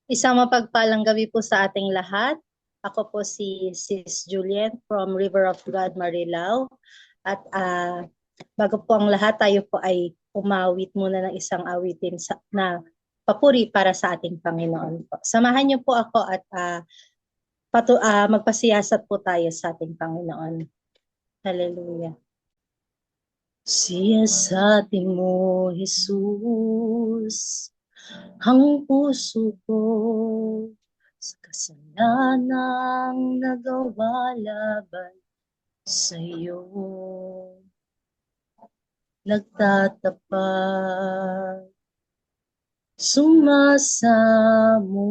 Isang mapagpalang gabi po sa ating lahat. Ako po si Sis Juliet from River of God, Marilao. At bago po ang lahat, tayo po ay umawit muna ng isang awitin na papuri para sa ating Panginoon po. Samahan niyo po ako at magpasiyasat po tayo sa ating Panginoon. Hallelujah. Siyasatin mo, Jesus, ang puso ko sa kasalanang nagawa laban sa iyo. Nagtatapat, sumasamo,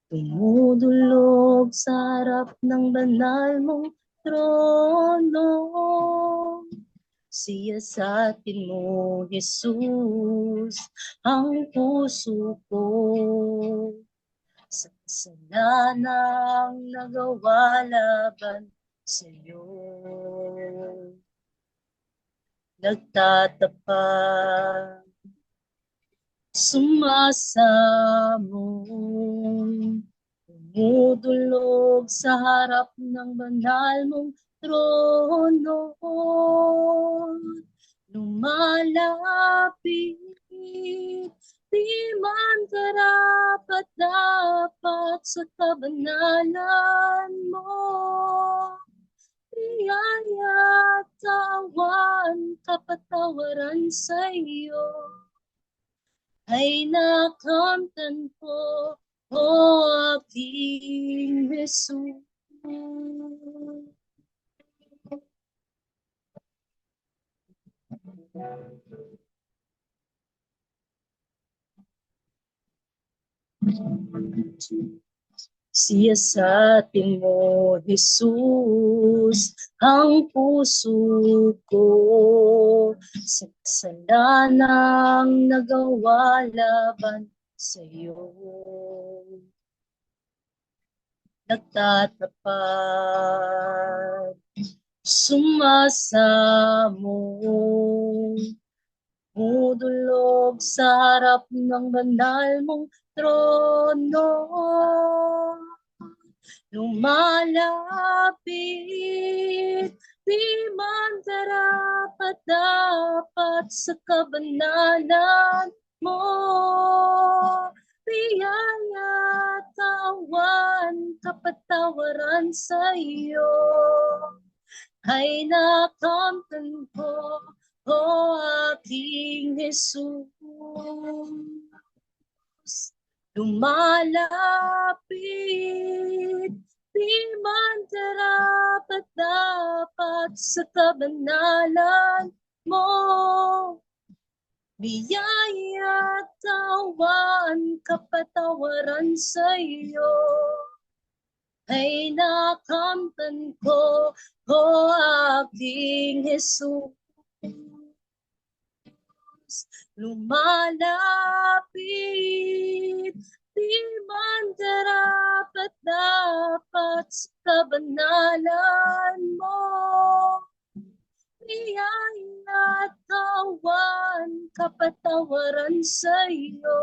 tumudulog sa harap ng banal mong trono. Siyasatin mo, Jesus, ang puso ko sa kasalanang nagawa laban sa iyo. Nagtatapat, sumasamo, tumudulog sa harap ng banal mong trono. Lumalapit, di man karapat-dapat sa kabanalan mo. Biyaya at tawan, kapatawaran sa iyo ay nakamtan ko, o aking Jesus. Siyasatin mo, Jesus, ang puso ko sa kasalanang nagawa laban sa iyo. Nagtatapat, sumasamo, mudulog sa harap ng banal mong trono. Lumalapit, di man karapat-dapat sa kabanalan mo. Biyaya, tawan, kapatawaran sa iyo ay nakamtan ko, o aking Jesus. Lumalapit, di man karapat-dapat sa kabanalan mo. Biyaya, tawan, kapatawaran sa iyo ay nakamtan ko, o aking Jesus. Lumalapit, di man karapat-dapat sa kabanalan mo. Biyaya, tawan, kapatawaran sa iyo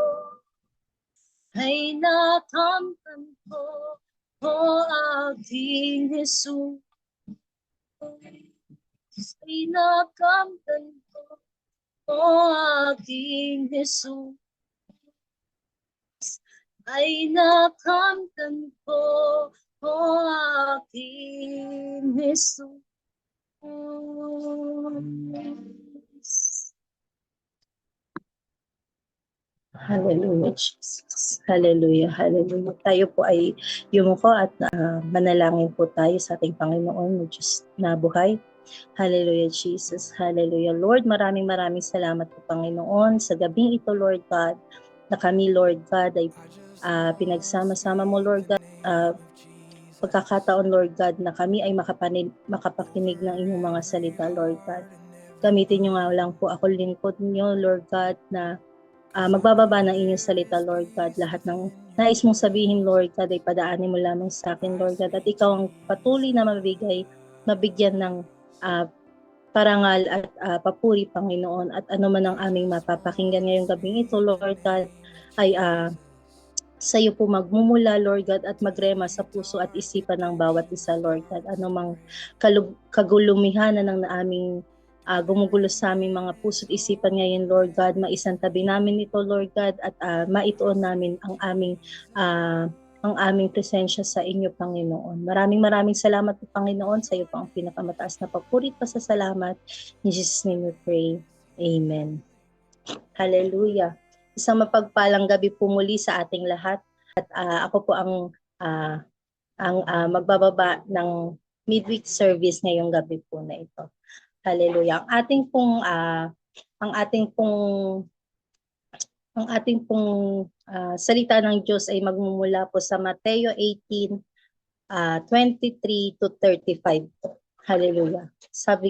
ay nakamtan ko, o aking Jesus. Ay nakamtan ko, o aking Jesus. Ay nakamtan ko, o aking Jesus. Hallelujah, Jesus. Hallelujah, hallelujah. Tayo po ay yumuko at manalangin po tayo sa ating Panginoon na Diyos na buhay. Hallelujah, Jesus. Hallelujah. Lord, maraming salamat po, Panginoon, sa gabing ito, Lord God, na kami, Lord God, ay pinagsama-sama mo, Lord God, pagkakataon, Lord God, na kami ay makapakinig ng inyong mga salita, Lord God. Gamitin nyo nga lang po ako, lingkod nyo, Lord God, na magbababa ng inyong salita, Lord God. Lahat ng nais mong sabihin, Lord God, ay padaanin mo lamang sa akin, Lord God. At ikaw ang patuloy na mabigyan ng parangal at papuri, Panginoon. At ano man ang aming mapapakinggan ngayong gabing ito, Lord God, ay sa iyo po magmumula, Lord God, at magrema sa puso at isipan ng bawat isa, Lord God. Anumang kagulumihan ng aming gumugulo sa aming mga puso at isipan ngayon, Lord God, maisantabi namin ito, Lord God, at maituon namin ang aming presensya sa inyo, Panginoon. Maraming salamat po, Panginoon. Sa iyo po ang pinakamataas na papuri pa sa salamat. In Jesus' name we pray. Amen. Hallelujah. Isang mapagpalang gabi po muli sa ating lahat. At ako po ang magbababa ng midweek service ngayong gabi po na ito. Hallelujah. Ang ating pong salita ng Diyos ay magmumula po sa Mateo 18, 23 to 35. Hallelujah.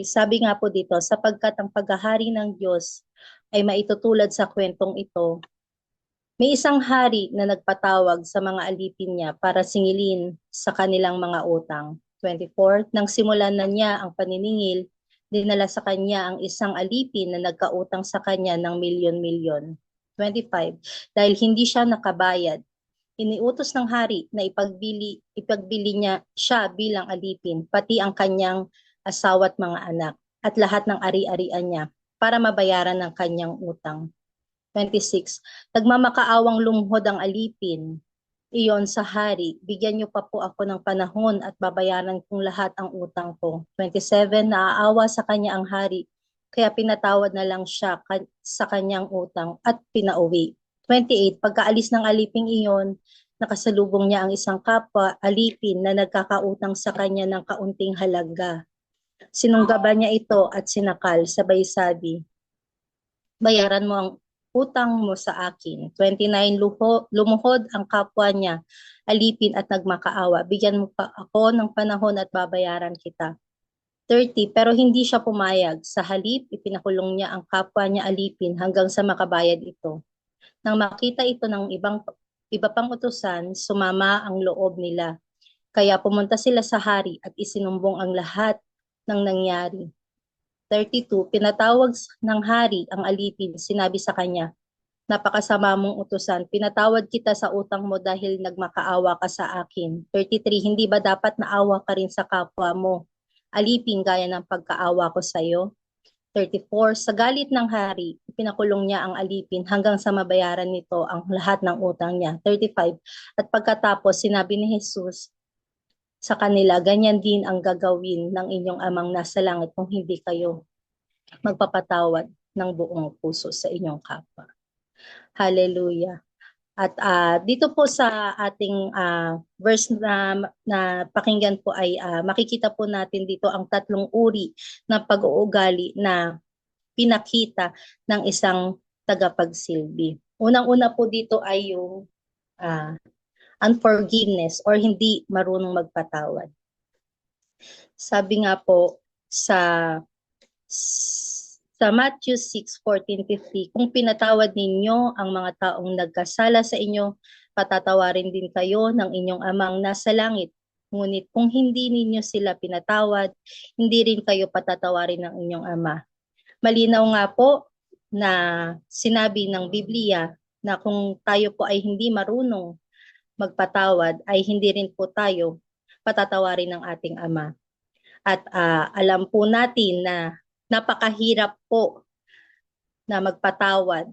Sabi nga po dito, sapagkat ang paghahari ng Diyos ay maitutulad sa kwentong ito. May isang hari na nagpatawag sa mga alipin niya para singilin sa kanilang mga utang. 24, nang simulan na niya ang paniningil, dinala sa kanya ang isang alipin na nagkautang sa kanya ng milyon-milyon. 25, dahil hindi siya nakabayad, iniutos ng hari na ipagbili niya siya bilang alipin, pati ang kanyang asawa at mga anak, at lahat ng ari-arian niya, para mabayaran ng kanyang utang. 26. Nagmamakaawang lumuhod ang alipin. Iyon sa hari, bigyan niyo pa po ako ng panahon at babayaran kong lahat ang utang ko. 27. Naaawa sa kanya ang hari, kaya pinatawad na lang siya sa kanyang utang at pinauwi. 28. Pagkaalis ng aliping iyon, nakasalubong niya ang isang kapwa alipin na nagkakautang sa kanya ng kaunting halaga. Sinunggaban niya ito at sinakal, sabay sabi, bayaran mo ang utang mo sa akin. 29, lumuhod ang kapwa niya, alipin at nagmakaawa. Bigyan mo pa ako ng panahon at babayaran kita. 30, pero hindi siya pumayag. Sa halip, ipinakulong niya ang kapwa niya alipin hanggang sa makabayad ito. Nang makita ito ng iba pang utusan, sumama ang loob nila. Kaya pumunta sila sa hari at isinumbong ang lahat ng nangyari. 32, pinatawag ng hari ang alipin, sinabi sa kanya, napakasama mong utusan, pinatawad kita sa utang mo dahil nagmakaawa ka sa akin. 33, hindi ba dapat naawa ka rin sa kapwa mo? Alipin gaya ng pagkaawa ko sa iyo. 34, sa galit ng hari, pinakulong niya ang alipin hanggang sa mabayaran nito ang lahat ng utang niya. 35, at pagkatapos sinabi ni Jesus sa kanila, ganyan din ang gagawin ng inyong amang nasa langit kung hindi kayo magpapatawad ng buong puso sa inyong kapwa. Hallelujah. At dito po sa ating verse na pakinggan po ay makikita po natin dito ang tatlong uri ng pag-uugali na pinakita ng isang tagapagsilbi. Unang-una po dito ay yung unforgiveness or hindi marunong magpatawad. Sabi nga po sa Matthew 6:14-15, kung pinatawad ninyo ang mga taong nagkasala sa inyo, patatawarin din kayo ng inyong amang nasa langit. Ngunit kung hindi ninyo sila pinatawad, hindi rin kayo patatawarin ng inyong ama. Malinaw nga po na sinabi ng Biblia na kung tayo po ay hindi marunong magpatawad, ay hindi rin po tayo patatawarin ng ating ama. At alam po natin na napakahirap po na magpatawad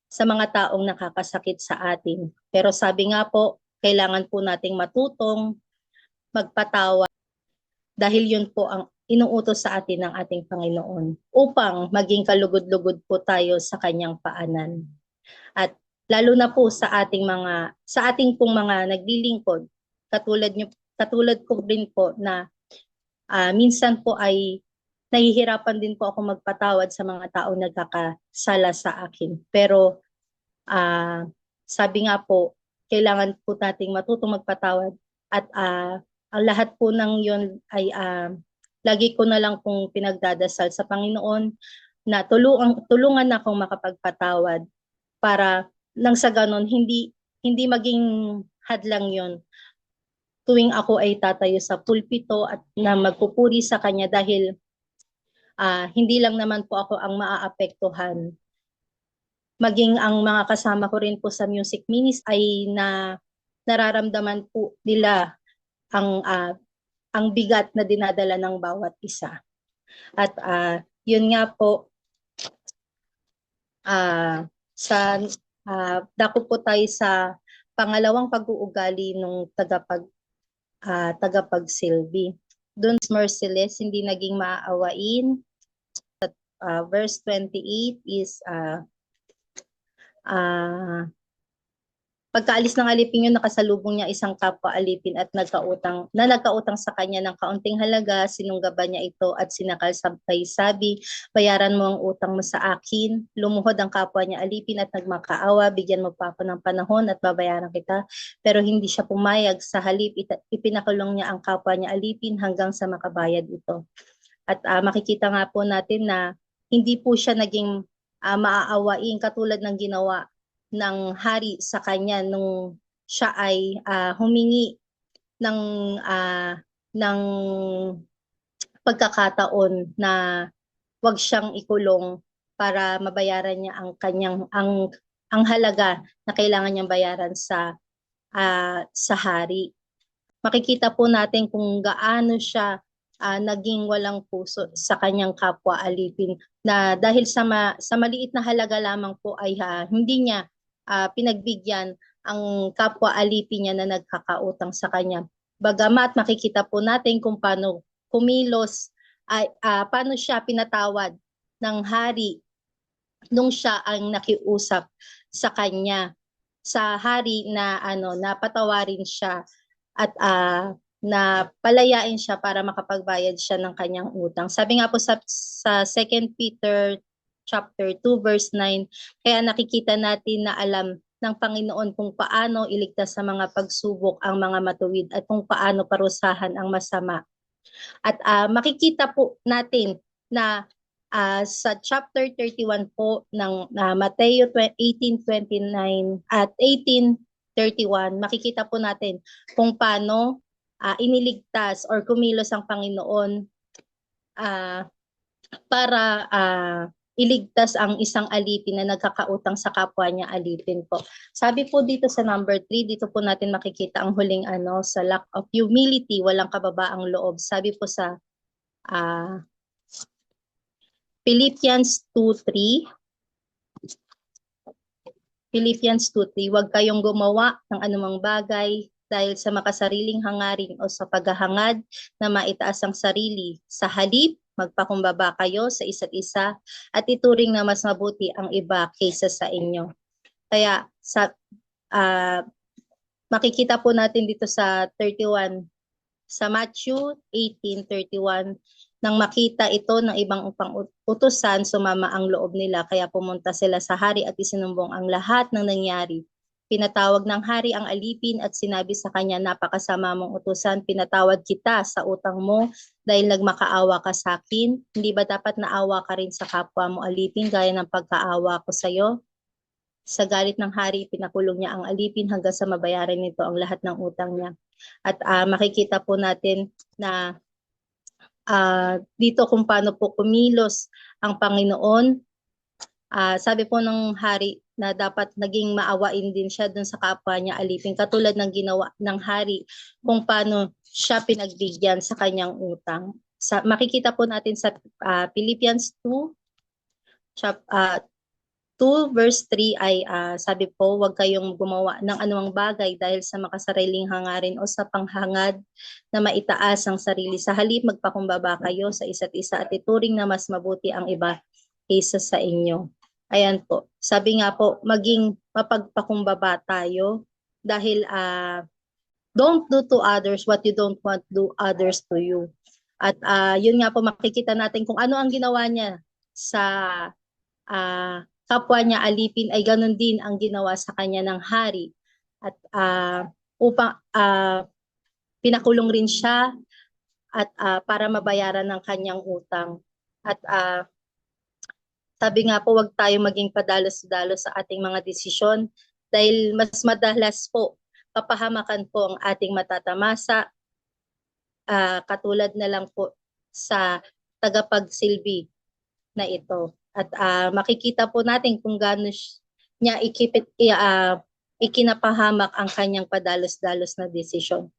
sa mga taong nakakasakit sa atin. Pero sabi nga po, kailangan po nating matutong magpatawad dahil yun po ang inuutos sa atin ng ating Panginoon upang maging kalugod-lugod po tayo sa kanyang paanan. At lalo na po sa ating pong mga naglilingkod, katulad ko rin po na minsan po ay nahihirapan din po ako magpatawad sa mga taong nagkakasala sa akin. Pero sabi nga po, kailangan po nating matutong magpatawad at ang lahat po ng yun ay lagi ko na lang pong pinagdadasal sa Panginoon na tulungan na akong makapagpatawad para nang sa ganon hindi maging hadlang yon tuwing ako ay tatayo sa pulpito at na magpupuri sa kanya dahil hindi lang naman po ako ang maaapektuhan maging ang mga kasama ko rin po sa music ministry ay nararamdaman po nila ang ang bigat na dinadala ng bawat isa. At yun nga po, sa dako po tayo sa pangalawang pag-uugali ng tagapagsilbi. Doon merciless, hindi naging maaawain. Verse 28 is pagkaalis ng alipin yun, nakasalubong niya isang kapwa alipin at nagkautang sa kanya ng kaunting halaga, sinunggaban niya ito at sinakal sabay sabi, bayaran mo ang utang mo sa akin. Lumuhod ang kapwa niya alipin at nagmakaawa, bigyan mo pa ako ng panahon at babayaran kita. Pero hindi siya pumayag, sa halip ipinakulong niya ang kapwa niya alipin hanggang sa makabayad ito. At makikita nga po natin na hindi po siya naging maaawain katulad ng ginawa ng hari sa kanya nung siya ay humingi ng ng pagkakataon na wag siyang ikulong para mabayaran niya ang kanyang ang halaga na kailangan niyang bayaran sa hari. Makikita po natin kung gaano siya naging walang puso sa kanyang kapwa alipin, na dahil sa maliit na halaga lamang po ay hindi niya pinagbigyan ang kapwa alipin niya na nagkakautang sa kanya. Bagamat makikita po natin kung paano kumilos, paano siya pinatawad ng hari nung siya ang nakiusap sa kanya, sa hari na patawarin siya at na palayain siya para makapagbayad siya ng kanyang utang. Sabi nga po sa 2 Peter chapter 2 verse 9, kaya nakikita natin na alam ng Panginoon kung paano iligtas sa mga pagsubok ang mga matuwid at kung paano parusahan ang masama. At makikita po natin na sa chapter 31 po ng Mateo 18:29 at 18:31, makikita po natin kung paano iniligtas or kumilos ang Panginoon para iligtas ang isang alipin na nagkakautang sa kapwa niya alipin po. Sabi po dito sa number 3, dito po natin makikita ang huling sa lack of humility, walang kababaang loob. Sabi po sa Philippians 2:3, huwag kayong gumawa ng anumang bagay dahil sa makasariling hangarin o sa paghahangad na maitaas ang sarili. Sa halip, magpakumbaba kayo sa isa't isa at ituring na mas mabuti ang iba kaysa sa inyo. Kaya makikita po natin dito sa 31, sa Matthew 18:31, nang makita ito ng ibang upang utusan, sumama ang loob nila, kaya pumunta sila sa hari at isinumbong ang lahat ng nangyari. Pinatawag ng hari ang alipin at sinabi sa kanya, napakasama mong utusan, pinatawad kita sa utang mo dahil nagmakaawa ka sa akin. Hindi ba dapat naawa ka rin sa kapwa mo alipin gaya ng pagkaawa ko sa iyo? Sa galit ng hari, pinakulong niya ang alipin hanggang sa mabayaran nito ang lahat ng utang niya. At makikita po natin na dito kung paano po kumilos ang Panginoon. Sabi po ng hari na dapat naging maawain din siya dun sa kapwa niya alipin, katulad ng ginawa ng hari kung paano siya pinagbigyan sa kanyang utang. Makikita po natin sa Philippians 2 verse 3 ay sabi po, huwag kayong gumawa ng anumang bagay dahil sa makasariling hangarin o sa panghangad na maitaas ang sarili. Sa halip, magpakumbaba kayo sa isa't isa at ituring na mas mabuti ang iba kaysa sa inyo. Ayan po. Sabi nga po, maging mapagpakumbaba tayo dahil don't do to others what you don't want do others to you. At yun nga po, makikita natin kung ano ang ginawa niya sa kapwa niya alipin, ay ganun din ang ginawa sa kanya ng hari. At upang pinakulong rin siya at para mabayaran ng kanyang utang. At sabi nga po, wag tayo maging padalos-dalos sa ating mga desisyon dahil mas madalas po kapahamakan po ang ating matatamasa, katulad na lang po sa tagapagsilbi na ito. At makikita po natin kung gaano niya ikinapahamak ang kanyang padalos-dalos na desisyon.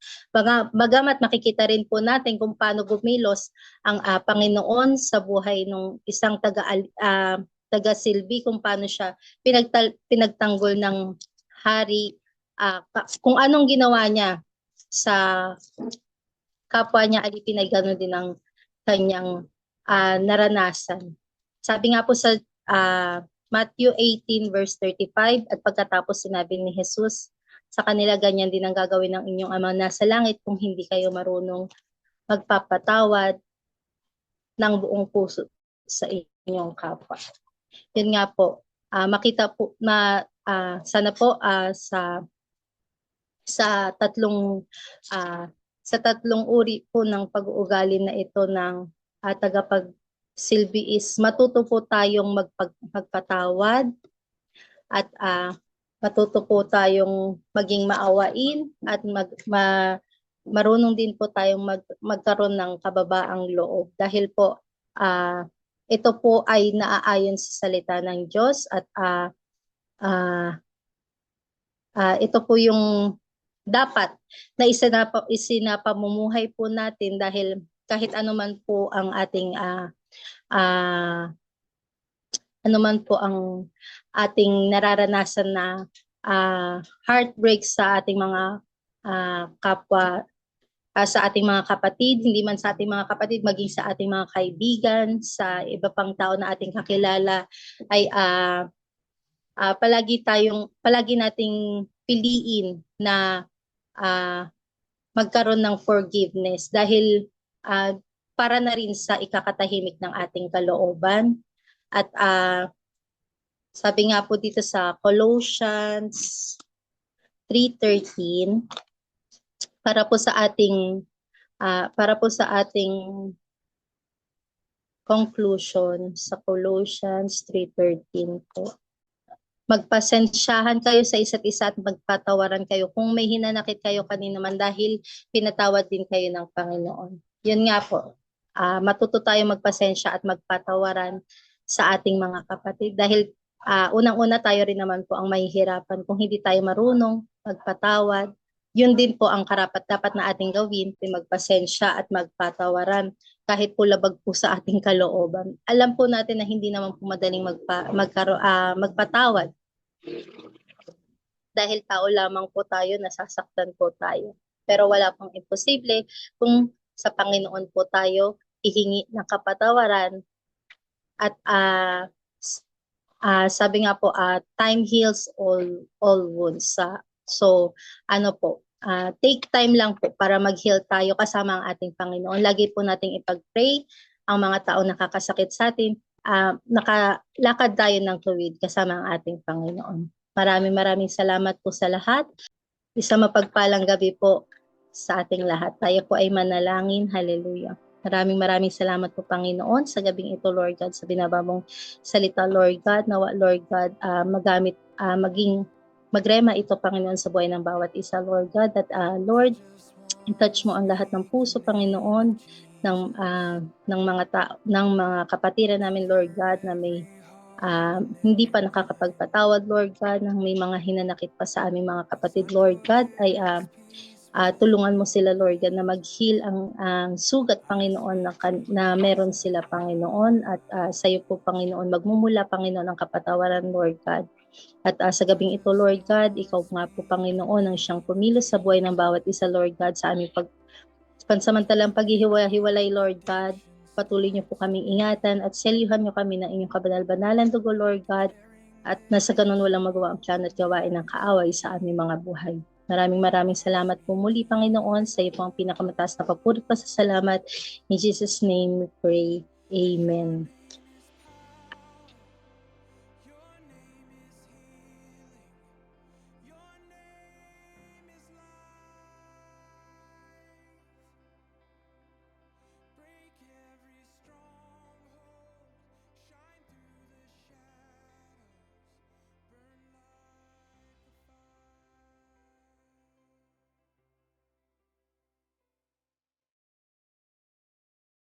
Bagamat makikita rin po natin kung paano bumilos ang Panginoon sa buhay ng isang taga-silbi, kung paano siya pinagtanggol ng hari, kung anong ginawa niya sa kapwa niya alipin ay gano'n din ang kanyang naranasan. Sabi nga po sa Matthew 18 verse 35, at pagkatapos sinabi ni Jesus sa kanila, ganyan din ang gagawin ng inyong Ama nasa langit kung hindi kayo marunong magpapatawad ng buong puso sa inyong kapwa. Yun nga po, makita po na sana po sa tatlong uri po ng pag-uugali na ito ng tagapagsilbi is matuto po tayong magpatawad, at matuto po tayong maging maawain, at marunong din po tayong magkaroon ng kababaang loob, dahil po ito po ay naaayon sa salita ng Diyos, at ito po yung dapat na isinapamumuhay po natin, dahil kahit anuman po ang ating nararanasan na heartbreak sa ating mga kapwa, sa ating mga kapatid, hindi man sa ating mga kapatid, maging sa ating mga kaibigan, sa iba pang tao na ating kakilala, ay palagi nating piliin na magkaroon ng forgiveness, dahil para na rin sa ikakatahimik ng ating kalooban. At sabi nga po dito sa Colossians 3:13, para po sa ating conclusion sa Colossians 3:13 po. Magpasensyahan kayo sa isa't isa at magpatawaran kayo kung may hinanakit kayo kanino man, dahil pinatawad din kayo ng Panginoon. Yun nga po, matuto tayo magpasensya at magpatawaran sa ating mga kapatid, dahil unang-una tayo rin naman po ang mahihirapan kung hindi tayo marunong magpatawad. Yun din po ang karapat-dapat na ating gawin, magpasensya at magpatawaran kahit po labag po sa ating kalooban. Alam po natin na hindi naman po madaling magpatawad, dahil tao lamang po tayo, nasasaktan po tayo. Pero wala pong imposible kung sa Panginoon po tayo ihingi ng kapatawaran. At sabi nga po, time heals all wounds. So take time lang po para mag-heal tayo kasama ang ating Panginoon. Lagi po nating ipag-pray ang mga tao nakakasakit sa atin. Nakalakad tayo ng tuwid kasama ang ating Panginoon. Maraming salamat po sa lahat. Isang mapagpalang gabi po sa ating lahat. Tayo po ay manalangin. Hallelujah. Maraming salamat po, Panginoon, sa gabing ito, Lord God, sa binababong salita, Lord God. Nawa, Lord God, magrema ito, Panginoon, sa buhay ng bawat isa, Lord God. At Lord, i-touch mo ang lahat ng puso, Panginoon, ng mga kapatiran namin, Lord God, na may hindi pa nakakapagpatawad, Lord God, nang may mga hinanakit pa sa aming mga kapatid, Lord God, ay tulungan mo sila, Lord God, na mag-heal ang sugat, Panginoon, na meron sila, Panginoon, at sa iyo po, Panginoon, magmumula, Panginoon, ang kapatawaran, Lord God. At sa gabing ito, Lord God, ikaw nga po, Panginoon, ang siyang pumilos sa buhay ng bawat isa, Lord God, sa aming pansamantalang paghihiwalay, Lord God. Patuloy niyo po kaming ingatan at selyuhan niyo kami ng inyong kabanal-banalan dugo, Lord God. At nasa ganun walang magawa ang plano at gawain ng kaaway sa aming mga buhay. Maraming salamat po muli, Panginoon. Sa iyo po ang pinakamataas na papuri pa sa salamat. In Jesus' name we pray. Amen.